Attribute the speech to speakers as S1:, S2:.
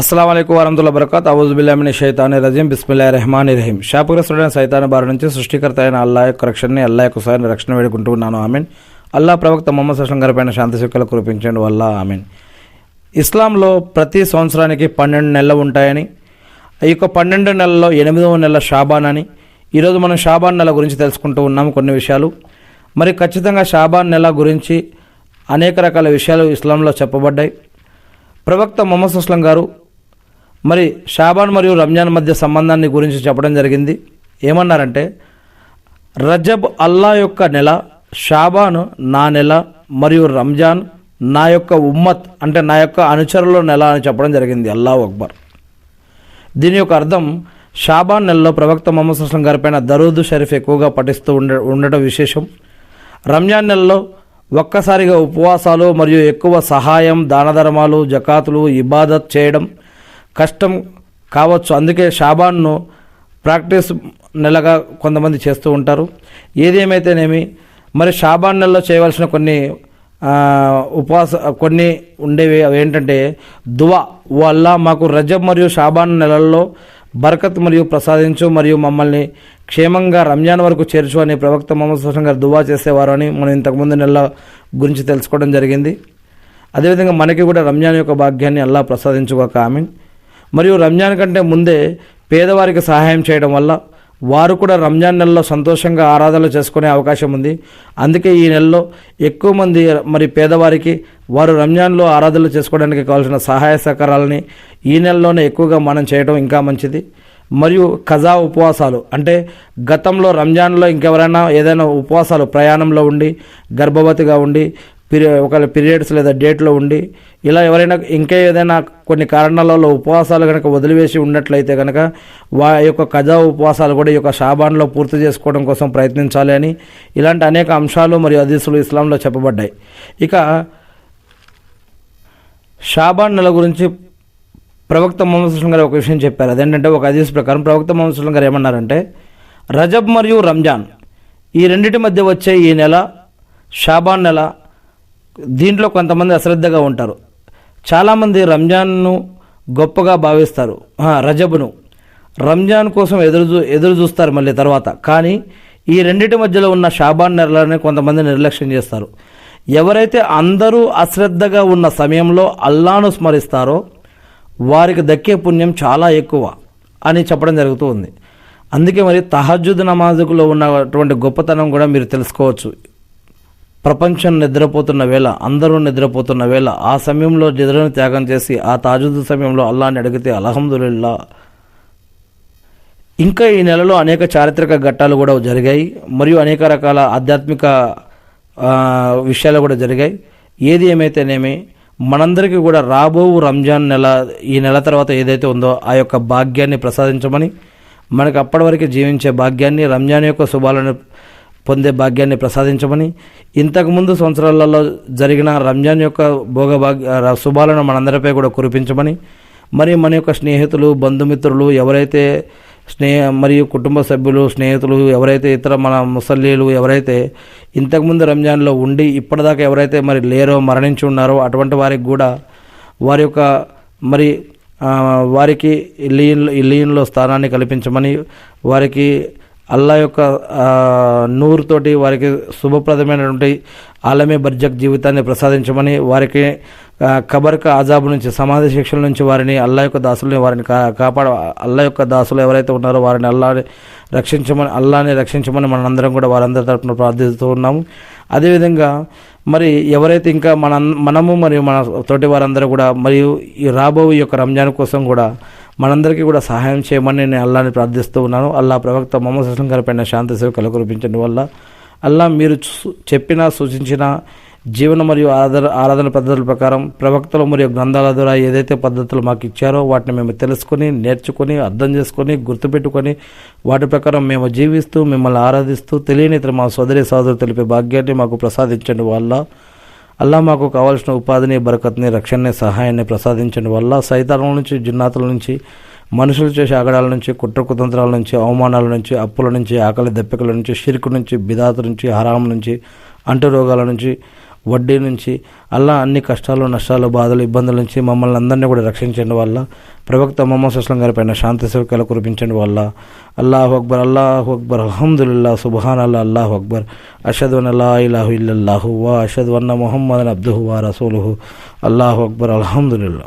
S1: అస్సలాము అలైకుం వరహ్మతుల్లాహి వబరకాతుహు. అఊజు బిల్లాహి మినష్ షైతానిర్ రజీం. బిస్మిల్లాహిర్ రహమానిర్ రహీం. శాపగ్రస్తుడైన సైతాను బారి నుంచి సృష్టికర్త అయిన అల్లాహ్ యొక్క రక్షణని, అల్లాహ్ యొక్క సహాయాన్ని రక్షణ వేడుకుంటున్నాను. ఆమీన్. అల్లాహ్ ప్రవక్త ముహమ్మద్ సల్లల్లాహు అలైహి వసల్లం గారిపైన శాంతి శుక్లు కురిపించండి వల్ల ఆమీన్. ఇస్లాంలో ప్రతి సంవత్సరానికి 12 నెలలు ఉంటాయని, ఈ యొక్క 12 నెలల్లో 8వ నెల షాబాన్ అని, ఈరోజు మనం షాబాన్ నెల గురించి తెలుసుకుంటూ ఉన్నాము కొన్ని విషయాలు. మరి ఖచ్చితంగా షాబాన్ నెల గురించి అనేక రకాల విషయాలు ఇస్లాంలో చెప్పబడ్డాయి. ప్రవక్త ముహమ్మద్ సల్లల్లాహు అలైహి వసల్లం గారు మరి షాబాన్ మరియు రంజాన్ మధ్య సంబంధాన్ని గురించి చెప్పడం జరిగింది. ఏమన్నారంటే, రజబ్ అల్లా యొక్క నెల, షాబాన్ నా నెల, మరియు రంజాన్ నా యొక్క ఉమ్మత్ అంటే నా యొక్క అనుచరుల నెల అని చెప్పడం జరిగింది. అల్లాహు అక్బర్. దీని యొక్క అర్థం, షాబాన్ నెలలో ప్రవక్త ముహమ్మద్ సల్లల్లాహు అలైహి వసల్లం గారిపైన దరూద్ షరీఫ్ ఎక్కువగా పఠిస్తూ ఉండటం విశేషం. రంజాన్ నెలలో ఒక్కసారిగా ఉపవాసాలు మరియు ఎక్కువ సహాయం, దాన ధర్మాలు, జకాతులు, ఇబాదత్ చేయడం కష్టం కావచ్చు. అందుకే షాబాన్ను ప్రాక్టీస్ నెలగా కొంతమంది చేస్తూ ఉంటారు. ఏదేమైతేనేమి మరి షాబాన్ నెలలో చేయవలసిన కొన్ని కొన్ని ఉండేవి. అవి ఏంటంటే, దువా. ఓ అల్లా, మాకు రజబ్ మరియు షాబాన్ నెలల్లో బరకత్ మరియు ప్రసాదించు, మరియు మమ్మల్ని క్షేమంగా రంజాన్ వరకు చేర్చు అని ప్రవక్త ముహమ్మద్ సల్లల్లాహు అలైహి వసల్లం గారు దువా చేసేవారు అని మనం ఇంతకుముందు నెల గురించి తెలుసుకోవడం జరిగింది. అదేవిధంగా మనకి కూడా రంజాన్ యొక్క భాగ్యాన్ని అల్లా ప్రసాదించుగాక ఆమీన్. మరియు రంజాన్ కంటే ముందే పేదవారికి సహాయం చేయడం వల్ల వారు కూడా రంజాన్ నెలలో సంతోషంగా ఆరాధనలు చేసుకునే అవకాశం ఉంది. అందుకే ఈ నెలలో ఎక్కువ మంది మరి పేదవారికి వారు రంజాన్లో ఆరాధనలు చేసుకోవడానికి కావాల్సిన సహాయ సహకారాలని ఈ నెలలోనే ఎక్కువగా మనం చేయడం ఇంకా మంచిది. మరియు ఖజా ఉపవాసాలు అంటే గతంలో రంజాన్లో ఇంకెవరైనా ఏదైనా ఉపవాసాలు ప్రయాణంలో ఉండి, గర్భవతిగా ఉండి, ఒకవేళ పీరియడ్స్ లేదా డేట్లో ఉండి, ఇలా ఎవరైనా ఇంకా ఏదైనా కొన్ని కారణాలలో ఉపవాసాలు కనుక వదిలివేసి ఉన్నట్లయితే కనుక వారి యొక్క ఖజా ఉపవాసాలు కూడా ఈ యొక్క షాబాన్లో పూర్తి చేసుకోవడం కోసం ప్రయత్నించాలి అని ఇలాంటి అనేక అంశాలు మరియు హదీసులు ఇస్లాంలో చెప్పబడ్డాయి. ఇక షాబాన్ నెల గురించి ప్రవక్త ముహమ్మద్ సల్లల్లాహు అలైహి వసల్లం గారు ఒక విషయం చెప్పారు. అదేంటంటే, ఒక హదీస్ ప్రకారం ప్రవక్త ముహమ్మద్ సల్లల్లాహు అలైహి వసల్లం గారు ఏమన్నారంటే, రజబ్ మరియు రంజాన్ ఈ రెండింటి మధ్య వచ్చే ఈ నెల షాబాన్ నెల, దీంట్లో కొంతమంది అశ్రద్ధగా ఉంటారు. చాలామంది రంజాన్ను గొప్పగా భావిస్తారు, రజబ్ను రంజాన్ కోసం ఎదురు చూస్తారు మళ్ళీ తర్వాత. కానీ ఈ రెండింటి మధ్యలో ఉన్న షాబాన్ నెలని కొంతమంది నిర్లక్ష్యం చేస్తారు. ఎవరైతే అందరూ అశ్రద్ధగా ఉన్న సమయంలో అల్లాను స్మరిస్తారో వారికి దక్కే పుణ్యం చాలా ఎక్కువ అని చెప్పడం జరుగుతూ ఉంది. అందుకే మరి తహజ్జుద్ నమాజులో ఉన్నటువంటి గొప్పతనం కూడా మీరు తెలుసుకోవచ్చు. ప్రపంచం నిద్రపోతున్న వేళ, అందరూ నిద్రపోతున్న వేళ, ఆ సమయంలో నిద్రను త్యాగం చేసి ఆ తహజ్జుద్ సమయంలో అల్లాహ్ని అడిగితే అల్హమ్దులిల్లా. ఇంకా ఈ నెలలో అనేక చారిత్రక ఘట్టాలు కూడా జరిగాయి మరియు అనేక రకాల ఆధ్యాత్మిక విషయాలు కూడా జరిగాయి. ఏది ఏమైతేనేమి మనందరికీ కూడా రాబో రంజాన్ నెల, ఈ నెల తర్వాత ఏదైతే ఉందో ఆ యొక్క భాగ్యాన్ని ప్రసాదించమని, మనకు అప్పటి వరకు జీవించే భాగ్యాన్ని, రంజాన్ యొక్క శుభాలను పొందే భాగ్యాన్ని ప్రసాదించమని, ఇంతకుముందు సంవత్సరాలలో జరిగిన రంజాన్ యొక్క శుభాలను మనందరిపై కూడా కురిపించమని, మరి మన యొక్క స్నేహితులు, బంధుమిత్రులు ఎవరైతే మరియు కుటుంబ సభ్యులు, స్నేహితులు ఎవరైతే ఇతర మన ముసల్లీలు ఎవరైతే ఇంతకుముందు రంజాన్లో ఉండి ఇప్పటిదాకా ఎవరైతే మరి లేరో, మరణించి ఉన్నారో అటువంటి వారికి కూడా వారి యొక్క మరి వారికి ఇల్లీన్లో స్థానాన్ని కల్పించమని, వారికి అల్లా యొక్క నూరుతోటి వారికి శుభప్రదమైనటువంటి ఆలమే బర్జక్ జీవితాన్ని ప్రసాదించమని, వారికి ఖబర్క ఆజాబు నుంచి, సమాధి శిక్షల నుంచి వారిని, అల్లా యొక్క దాసులని వారిని అల్లా యొక్క దాసులు ఎవరైతే ఉన్నారో వారిని అల్లాని రక్షించమని మనందరం కూడా వారందరి తరపున ప్రార్థిస్తూ ఉన్నాము. అదేవిధంగా మరి ఎవరైతే ఇంకా మనము మరియు మన తోటి వారందరూ కూడా మరియు ఈ రాబో ఈ యొక్క రంజాన్ కోసం కూడా మనందరికీ కూడా సహాయం చేయమని నేను అల్లాని ప్రార్థిస్తూ ఉన్నాను. అల్లా ప్రవక్త ముహమ్మద్ సల్లల్లాహు అలైహి వసల్లం గారిపైన శాంతి సేవ కురిపించడం వల్ల అల్లా మీరు చెప్పిన, సూచించిన జీవన మరియు ఆరాధన పద్ధతుల ప్రకారం ప్రవక్తలు మరియు గ్రంథాల ద్వారా ఏదైతే పద్ధతులు మాకు ఇచ్చారో వాటిని మేము తెలుసుకొని, నేర్చుకొని, అర్థం చేసుకొని, గుర్తుపెట్టుకొని వాటి ప్రకారం మేము జీవిస్తూ మిమ్మల్ని ఆరాధిస్తూ తెలియని ఇతర మా సోదరులు తెలిపే భాగ్యాన్ని మాకు ప్రసాదించండి వల్ల అల్లా మాకు కావాల్సిన ఉపాధిని, బరకత్ని, రక్షణని, సహాయాన్ని ప్రసాదించండి వల్ల సైతానుల నుంచి, జిన్నాతుల నుంచి, మనుషులు చేసే ఆగడాల నుంచి, కుట్ర కుతంత్రాల నుంచి, అవమానాల నుంచి, అప్పుల నుంచి, ఆకలి దప్పికల నుంచి, షిర్కు నుంచి, బిదాతు నుంచి, హరాం నుంచి, అంటు రోగాల నుంచి, వడ్డీ నుంచి, అల్లా అన్ని కష్టాలు, నష్టాలు, బాధలు, ఇబ్బందుల నుంచి మమ్మల్ని అందరినీ కూడా రక్షించండి వల్ల, ప్రవక్త ముహమ్మద్ సుస్లం గారి పైన శాంతి సౌఖ్యాలు కురిపించండి వల్ల. అల్లాహు అక్బర్, అల్లాహు అక్బర్, అల్హమ్దులిల్లా, సుబ్హాన్ అల్లా, అల్లాహు అక్బర్, అషదు అన్ లా ఇలాహు ఇల్లల్లాహు వ అషదు అన్న ముహమ్మదన్ అబ్దుహు వ రసూలుహు. అల్లాహు అక్బర్, అల్హమ్దులిల్లా.